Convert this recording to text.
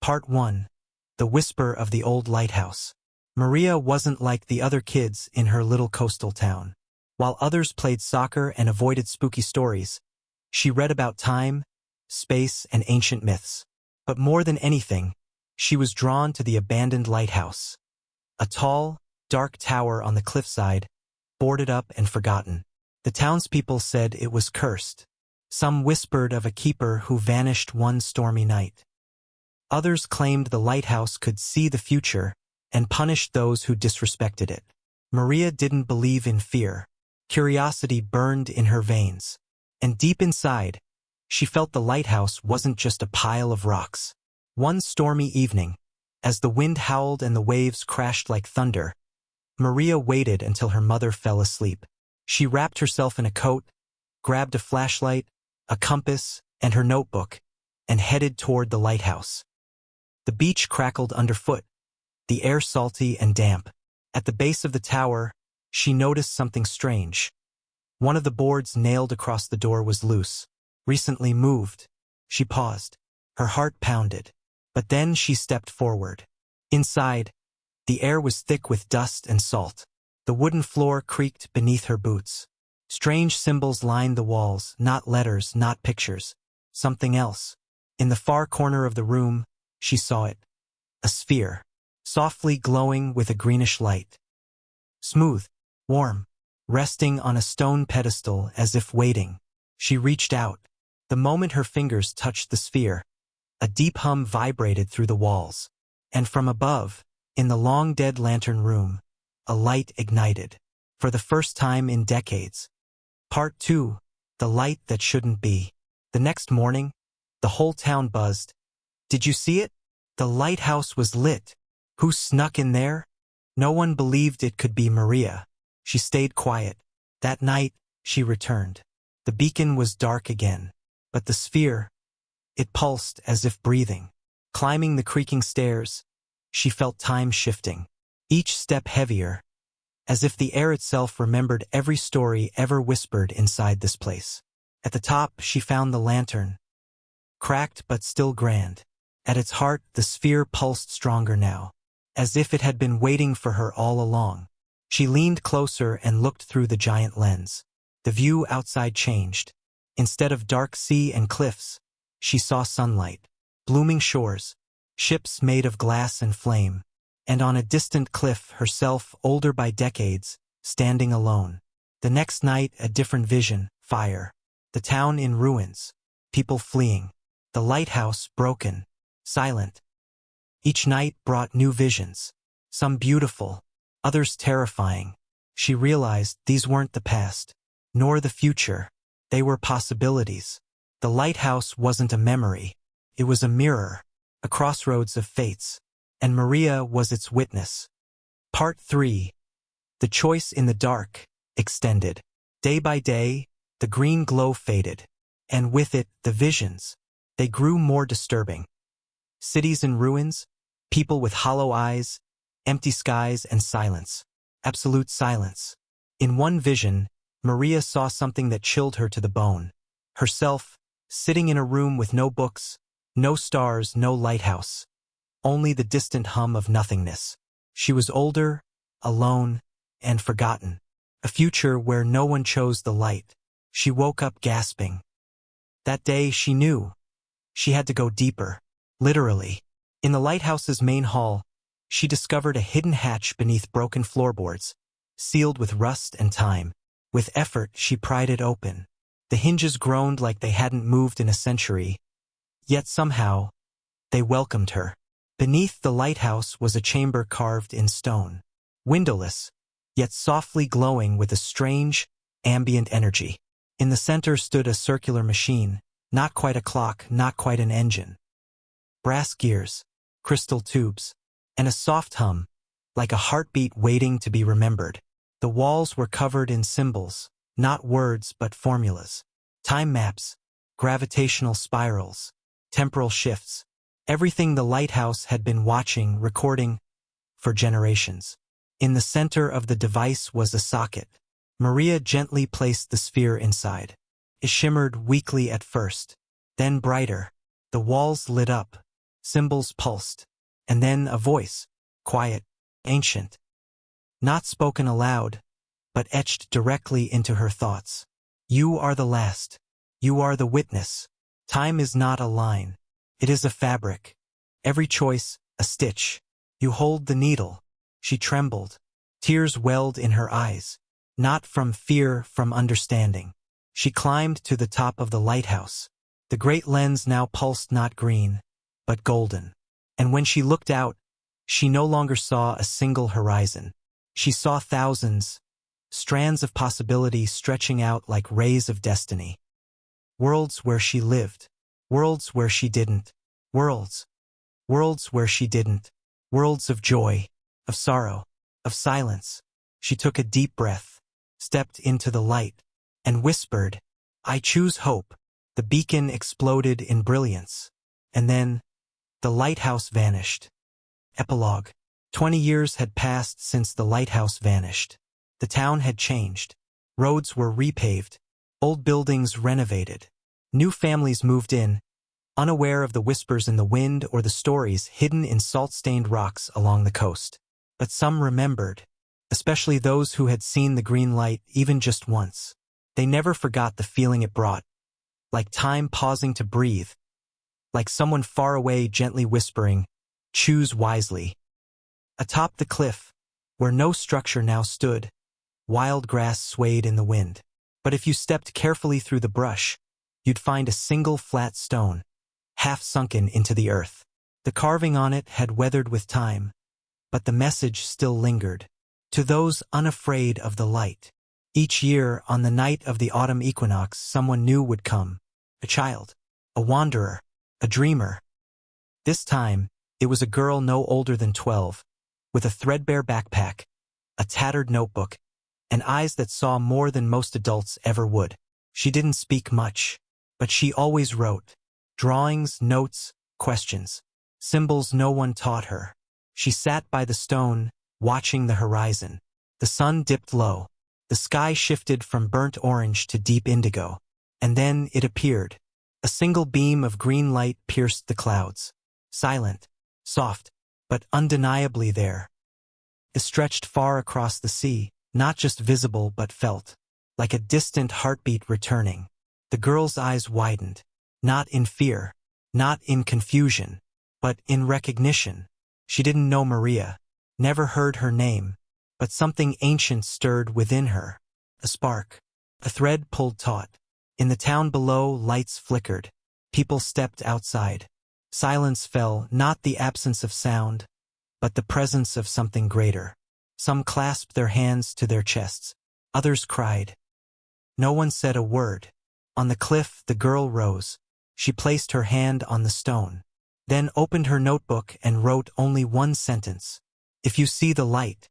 Part 1. The Whisper of the Old Lighthouse. Maria wasn't like the other kids in her little coastal town. While others played soccer and avoided spooky stories, she read about time, space, and ancient myths. But more than anything, she was drawn to the abandoned lighthouse. A tall, dark tower on the cliffside, boarded up and forgotten. The townspeople said it was cursed. Some whispered of a keeper who vanished one stormy night. Others claimed the lighthouse could see the future and punished those who disrespected it. Maria didn't believe in fear. Curiosity burned in her veins. And deep inside, she felt the lighthouse wasn't just a pile of rocks. One stormy evening, as the wind howled and the waves crashed like thunder, Maria waited until her mother fell asleep. She wrapped herself in a coat, grabbed a flashlight, a compass, and her notebook, and headed toward the lighthouse. The beach crackled underfoot, the air salty and damp. At the base of the tower, she noticed something strange. One of the boards nailed across the door was loose, recently moved. She paused. Her heart pounded. But then she stepped forward. Inside, the air was thick with dust and salt. The wooden floor creaked beneath her boots. Strange symbols lined the walls, not letters, not pictures. Something else. In the far corner of the room, she saw it. A sphere, softly glowing with a greenish light. Smooth, warm, resting on a stone pedestal as if waiting. She reached out. The moment her fingers touched the sphere, a deep hum vibrated through the walls. And from above, in the long-dead lantern room, a light ignited. For the first time in decades. Part 2. The Light That Shouldn't Be. The next morning, the whole town buzzed. Did you see it? The lighthouse was lit. Who snuck in there? No one believed it could be Maria. She stayed quiet. That night, she returned. The beacon was dark again. But the sphere, it pulsed as if breathing. Climbing the creaking stairs, she felt time shifting. Each step heavier, as if the air itself remembered every story ever whispered inside this place. At the top, she found the lantern. Cracked but still grand. At its heart, the sphere pulsed stronger now, as if it had been waiting for her all along. She leaned closer and looked through the giant lens. The view outside changed. Instead of dark sea and cliffs, she saw sunlight, blooming shores, ships made of glass and flame, and on a distant cliff herself, older by decades, standing alone. The next night, a different vision, fire. The town in ruins, people fleeing. The lighthouse broken, silent. Each night brought new visions, some beautiful, others terrifying. She realized these weren't the past, nor the future. They were possibilities. The lighthouse wasn't a memory. It was a mirror, a crossroads of fates, and Maria was its witness. Part 3. The Choice in the Dark extended. Day by day, the green glow faded, and with it, the visions. They grew more disturbing. Cities in ruins, people with hollow eyes, empty skies and silence. Absolute silence. In one vision, Maria saw something that chilled her to the bone. Herself, sitting in a room with no books, no stars, no lighthouse. Only the distant hum of nothingness. She was older, alone, and forgotten. A future where no one chose the light. She woke up gasping. That day she knew. She had to go deeper. Literally. In the lighthouse's main hall, she discovered a hidden hatch beneath broken floorboards, sealed with rust and time. With effort, she pried it open. The hinges groaned like they hadn't moved in a century. Yet somehow, they welcomed her. Beneath the lighthouse was a chamber carved in stone. Windowless, yet softly glowing with a strange, ambient energy. In the center stood a circular machine, not quite a clock, not quite an engine. Brass gears, crystal tubes, and a soft hum, like a heartbeat waiting to be remembered. The walls were covered in symbols, not words but formulas. Time maps, gravitational spirals, temporal shifts. Everything the lighthouse had been watching, recording, for generations. In the center of the device was a socket. Maria gently placed the sphere inside. It shimmered weakly at first, then brighter. The walls lit up, Cymbals pulsed. And then a voice, quiet, ancient, not spoken aloud, but etched directly into her thoughts. You are the last. You are the witness. Time is not a line. It is a fabric. Every choice, a stitch. You hold the needle. She trembled. Tears welled in her eyes. Not from fear, from understanding. She climbed to the top of the lighthouse. The great lens now pulsed not green, but golden. And when she looked out, she no longer saw a single horizon. She saw thousands, strands of possibility stretching out like rays of destiny. Worlds where she lived. Worlds where she didn't. Worlds. Worlds where she didn't. Worlds of joy, of sorrow, of silence. She took a deep breath, stepped into the light, and whispered, I choose hope. The beacon exploded in brilliance. And then, the lighthouse vanished. Epilogue. 20 years had passed since the lighthouse vanished. The town had changed. Roads were repaved. Old buildings renovated. New families moved in, unaware of the whispers in the wind or the stories hidden in salt-stained rocks along the coast. But some remembered, especially those who had seen the green light even just once. They never forgot the feeling it brought, like time pausing to breathe, like someone far away gently whispering, choose wisely. Atop the cliff, where no structure now stood, wild grass swayed in the wind. But if you stepped carefully through the brush, you'd find a single flat stone, half sunken into the earth. The carving on it had weathered with time, but the message still lingered. To those unafraid of the light. Each year, on the night of the autumn equinox, someone new would come. A child, a wanderer, a dreamer. This time, it was a girl no older than 12, with a threadbare backpack, a tattered notebook, and eyes that saw more than most adults ever would. She didn't speak much, but she always wrote. Drawings, notes, questions. Symbols no one taught her. She sat by the stone, watching the horizon. The sun dipped low. The sky shifted from burnt orange to deep indigo. And then it appeared. A single beam of green light pierced the clouds. Silent, soft, but undeniably there. It stretched far across the sea, not just visible but felt, like a distant heartbeat returning. The girl's eyes widened, not in fear, not in confusion, but in recognition. She didn't know Maria, never heard her name, but something ancient stirred within her. A spark. A thread pulled taut. In the town below, lights flickered. People stepped outside. Silence fell, not the absence of sound, but the presence of something greater. Some clasped their hands to their chests. Others cried. No one said a word. On the cliff, the girl rose. She placed her hand on the stone, then opened her notebook and wrote only one sentence. If you see the light,